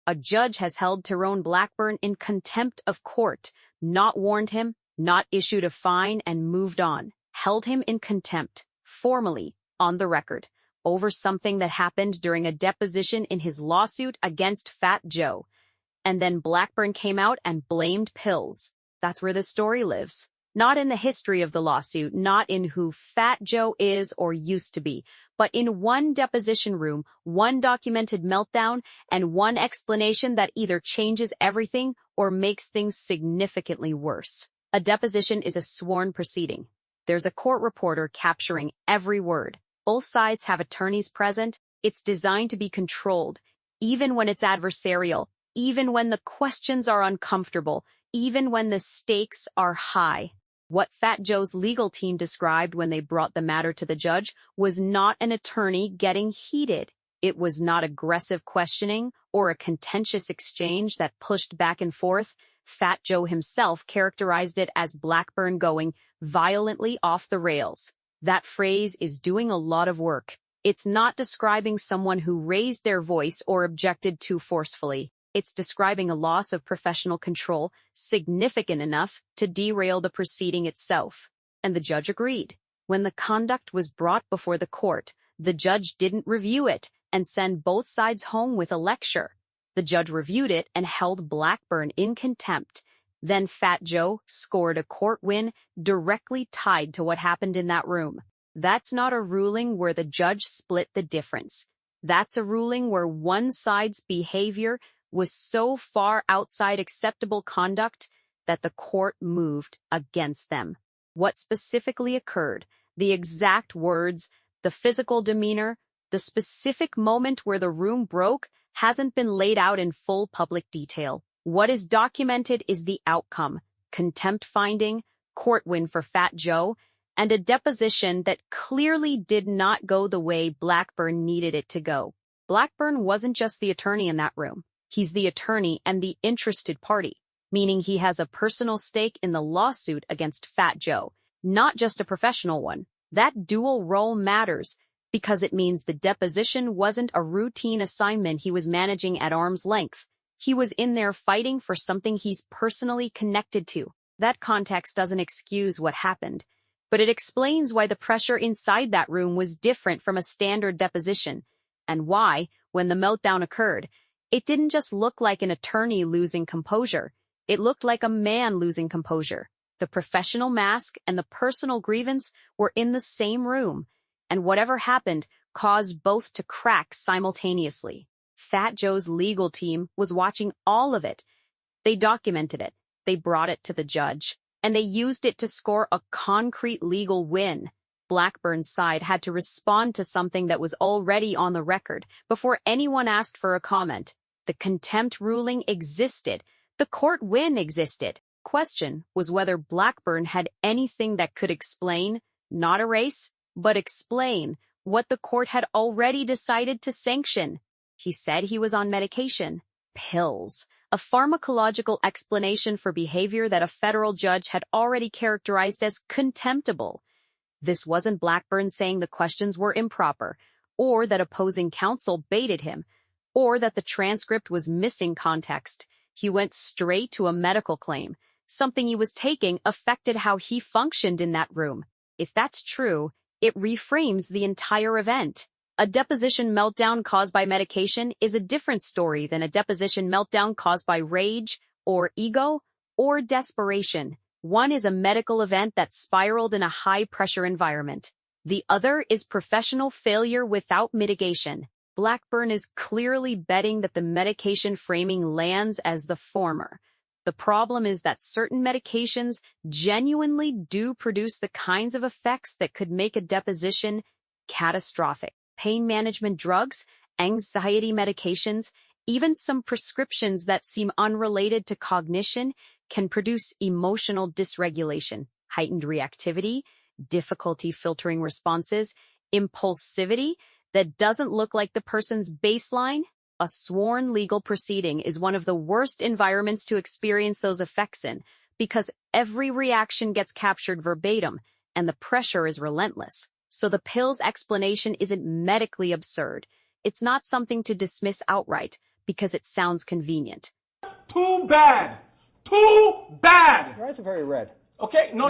A judge has held Tyrone Blackburn in contempt of court, not warned him, not issued a fine, and moved on. Held him in contempt, formally, on the record, over something that happened during a deposition in his lawsuit against Fat Joe. And then Blackburn came out and blamed pills. That's where the story lives. Not in the history of the lawsuit, not in who Fat Joe is or used to be, but in one deposition room, one documented meltdown, and one explanation that either changes everything or makes things significantly worse. A deposition is a sworn proceeding. There's a court reporter capturing every word. Both sides have attorneys present. It's designed to be controlled, even when it's adversarial, even when the questions are uncomfortable, even when the stakes are high. What Fat Joe's legal team described when they brought the matter to the judge was not an attorney getting heated. It was not aggressive questioning or a contentious exchange that pushed back and forth. Fat Joe himself characterized it as Blackburn going violently off the rails. That phrase is doing a lot of work. It's not describing someone who raised their voice or objected too forcefully. It's describing a loss of professional control significant enough to derail the proceeding itself. And the judge agreed. When the conduct was brought before the court, the judge didn't review it and send both sides home with a lecture. The judge reviewed it and held Blackburn in contempt. Then Fat Joe scored a court win directly tied to what happened in that room. That's not a ruling where the judge split the difference. That's a ruling where one side's behavior was so far outside acceptable conduct that the court moved against them. What specifically occurred, the exact words, the physical demeanor, the specific moment where the room broke hasn't been laid out in full public detail. What is documented is the outcome, contempt finding, court win for Fat Joe, and a deposition that clearly did not go the way Blackburn needed it to go. Blackburn wasn't just the attorney in that room. He's the attorney and the interested party, meaning he has a personal stake in the lawsuit against Fat Joe, not just a professional one. That dual role matters because it means the deposition wasn't a routine assignment he was managing at arm's length. He was in there fighting for something he's personally connected to. That context doesn't excuse what happened, but it explains why the pressure inside that room was different from a standard deposition, and why, when the meltdown occurred, it didn't just look like an attorney losing composure. It looked like a man losing composure. The professional mask and the personal grievance were in the same room, and whatever happened caused both to crack simultaneously. Fat Joe's legal team was watching all of it. They documented it, they brought it to the judge, and they used it to score a concrete legal win. Blackburn's side had to respond to something that was already on the record before anyone asked for a comment. The contempt ruling existed. The court win existed. Question was whether Blackburn had anything that could explain, not erase, but explain what the court had already decided to sanction. He said he was on medication. Pills. A pharmacological explanation for behavior that a federal judge had already characterized as contemptible. This wasn't Blackburn saying the questions were improper, or that opposing counsel baited him, or that the transcript was missing context. He went straight to a medical claim. Something he was taking affected how he functioned in that room. If that's true, it reframes the entire event. A deposition meltdown caused by medication is a different story than a deposition meltdown caused by rage, or ego, or desperation. One is a medical event that spiraled in a high-pressure environment. The other is professional failure without mitigation. Blackburn is clearly betting that the medication framing lands as the former. The problem is that certain medications genuinely do produce the kinds of effects that could make a deposition catastrophic. Pain management drugs, anxiety medications, even some prescriptions that seem unrelated to cognition can produce emotional dysregulation, heightened reactivity, difficulty filtering responses, impulsivity that doesn't look like the person's baseline. A sworn legal proceeding is one of the worst environments to experience those effects in because every reaction gets captured verbatim and the pressure is relentless. So the pills explanation isn't medically absurd. It's not something to dismiss outright, because it sounds convenient. Too bad. Too bad. Your eyes are very red. Okay? No.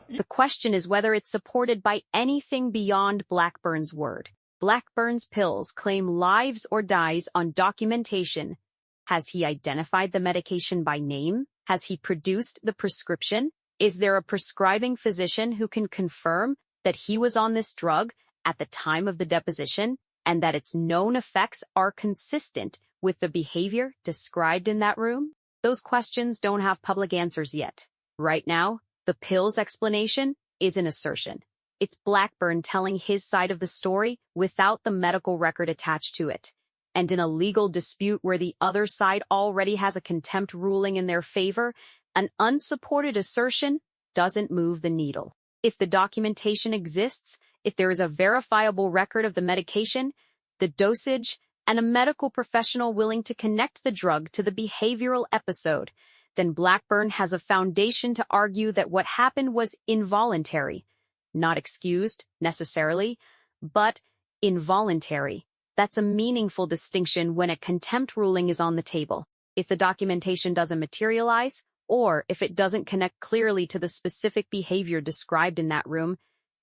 The question is whether it's supported by anything beyond Blackburn's word. Blackburn's pills claim lives or dies on documentation. Has he identified the medication by name? Has he produced the prescription? Is there a prescribing physician who can confirm that he was on this drug at the time of the deposition and that its known effects are consistent with the behavior described in that room? Those questions don't have public answers yet. Right now, the pills explanation is an assertion. It's Blackburn telling his side of the story without the medical record attached to it. And in a legal dispute where the other side already has a contempt ruling in their favor, an unsupported assertion doesn't move the needle. If the documentation exists, if there is a verifiable record of the medication, the dosage, and a medical professional willing to connect the drug to the behavioral episode, then Blackburn has a foundation to argue that what happened was involuntary. Not excused, necessarily, but involuntary. That's a meaningful distinction when a contempt ruling is on the table. If the documentation doesn't materialize, or if it doesn't connect clearly to the specific behavior described in that room,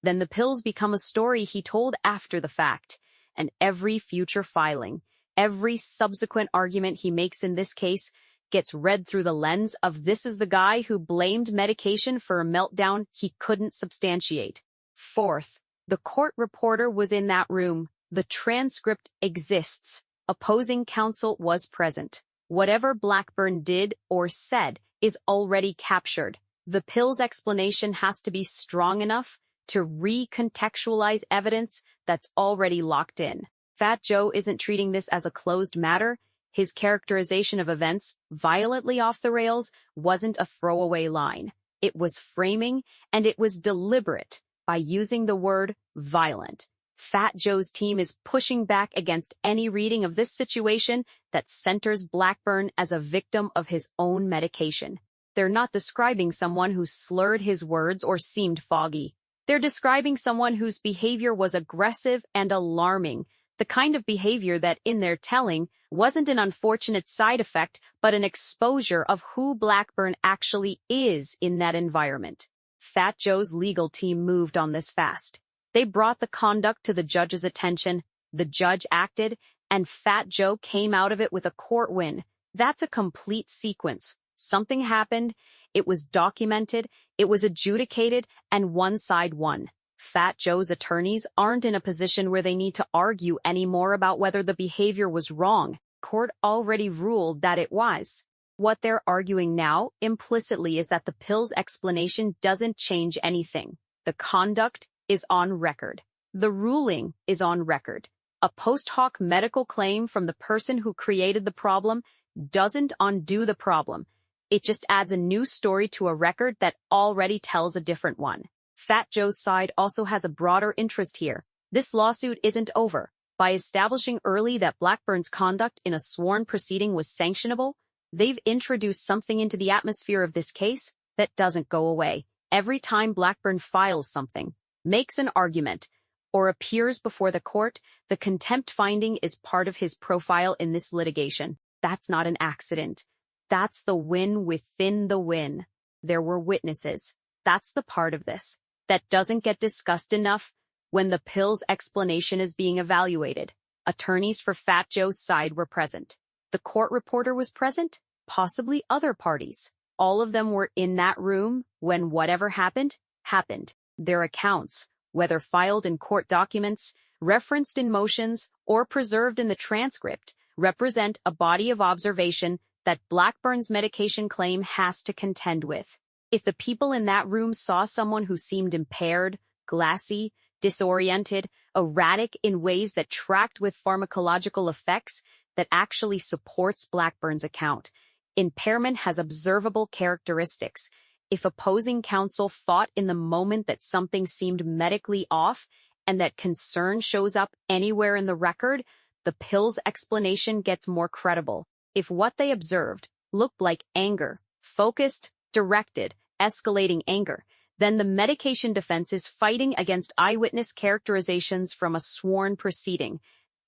then the pills become a story he told after the fact, and every future filing, every subsequent argument he makes in this case, gets read through the lens of this is the guy who blamed medication for a meltdown he couldn't substantiate. Fourth, the court reporter was in that room. The transcript exists. Opposing counsel was present. Whatever Blackburn did or said is already captured. The pills explanation has to be strong enough to recontextualize evidence that's already locked in. Fat Joe isn't treating this as a closed matter. His characterization of events violently off the rails wasn't a throwaway line. It was framing, and it was deliberate by using the word violent. Fat Joe's team is pushing back against any reading of this situation that centers Blackburn as a victim of his own medication. They're not describing someone who slurred his words or seemed foggy. They're describing someone whose behavior was aggressive and alarming, the kind of behavior that, in their telling, wasn't an unfortunate side effect, but an exposure of who Blackburn actually is in that environment. Fat Joe's legal team moved on this fast. They brought the conduct to the judge's attention, the judge acted, and Fat Joe came out of it with a court win. That's a complete sequence. Something happened, it was documented, it was adjudicated, and one side won. Fat Joe's attorneys aren't in a position where they need to argue anymore about whether the behavior was wrong. Court already ruled that it was. What they're arguing now, implicitly, is that the pills explanation doesn't change anything. The conduct is on record. The ruling is on record. A post hoc medical claim from the person who created the problem doesn't undo the problem. It just adds a new story to a record that already tells a different one. Fat Joe's side also has a broader interest here. This lawsuit isn't over. By establishing early that Blackburn's conduct in a sworn proceeding was sanctionable, they've introduced something into the atmosphere of this case that doesn't go away. Every time Blackburn files something, makes an argument, or appears before the court, the contempt finding is part of his profile in this litigation. That's not an accident. That's the win within the win. There were witnesses. That's the part of this that doesn't get discussed enough when the pills explanation is being evaluated. Attorneys for Fat Joe's side were present. The court reporter was present, possibly other parties. All of them were in that room when whatever happened, happened. Their accounts, whether filed in court documents, referenced in motions, or preserved in the transcript, represent a body of observation that Blackburn's medication claim has to contend with. If the people in that room saw someone who seemed impaired, glassy, disoriented, erratic in ways that tracked with pharmacological effects, that actually supports Blackburn's account. Impairment has observable characteristics. If opposing counsel fought in the moment that something seemed medically off, and that concern shows up anywhere in the record, the pills explanation gets more credible. If what they observed looked like anger, focused, directed, escalating anger, then the medication defense is fighting against eyewitness characterizations from a sworn proceeding.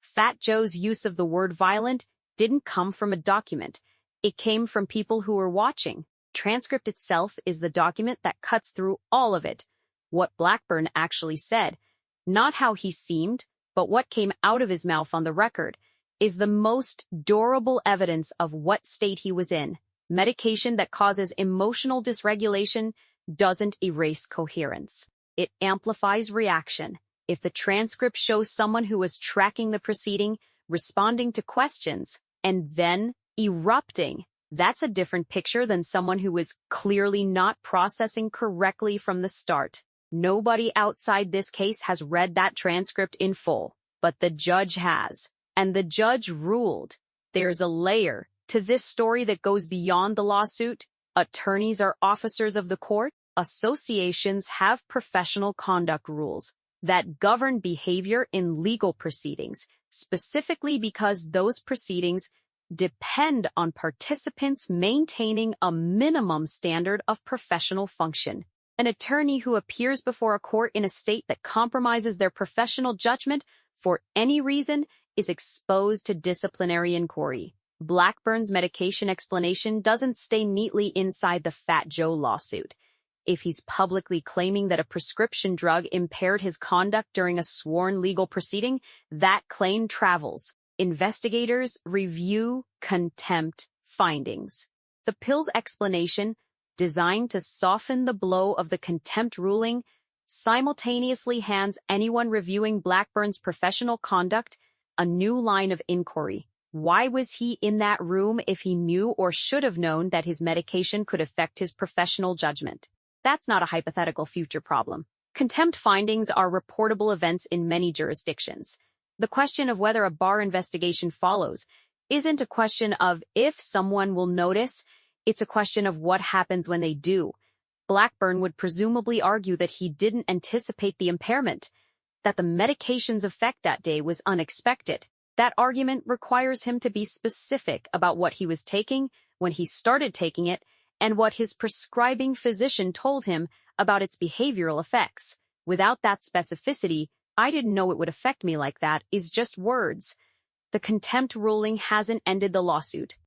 Fat Joe's use of the word violent didn't come from a document. It came from people who were watching. Transcript itself is the document that cuts through all of it. What Blackburn actually said, not how he seemed, but what came out of his mouth on the record, is the most durable evidence of what state he was in. Medication that causes emotional dysregulation doesn't erase coherence. It amplifies reaction. If the transcript shows someone who was tracking the proceeding, responding to questions, and then erupting, that's a different picture than someone who was clearly not processing correctly from the start. Nobody outside this case has read that transcript in full, but the judge has. And the judge ruled. There's a layer to this story that goes beyond the lawsuit. Attorneys are officers of the court. Associations have professional conduct rules that govern behavior in legal proceedings, specifically because those proceedings depend on participants maintaining a minimum standard of professional function. An attorney who appears before a court in a state that compromises their professional judgment for any reason is exposed to disciplinary inquiry. Blackburn's medication explanation doesn't stay neatly inside the Fat Joe lawsuit. If he's publicly claiming that a prescription drug impaired his conduct during a sworn legal proceeding, that claim travels. Investigators review contempt findings. The pill's explanation, designed to soften the blow of the contempt ruling, simultaneously hands anyone reviewing Blackburn's professional conduct a new line of inquiry. Why was he in that room if he knew or should have known that his medication could affect his professional judgment? That's not a hypothetical future problem. Contempt findings are reportable events in many jurisdictions. The question of whether a bar investigation follows isn't a question of if someone will notice, it's a question of what happens when they do. Blackburn would presumably argue that he didn't anticipate the impairment, that the medication's effect that day was unexpected. That argument requires him to be specific about what he was taking, when he started taking it, and what his prescribing physician told him about its behavioral effects. Without that specificity, "I didn't know it would affect me like that," is just words. The contempt ruling hasn't ended the lawsuit.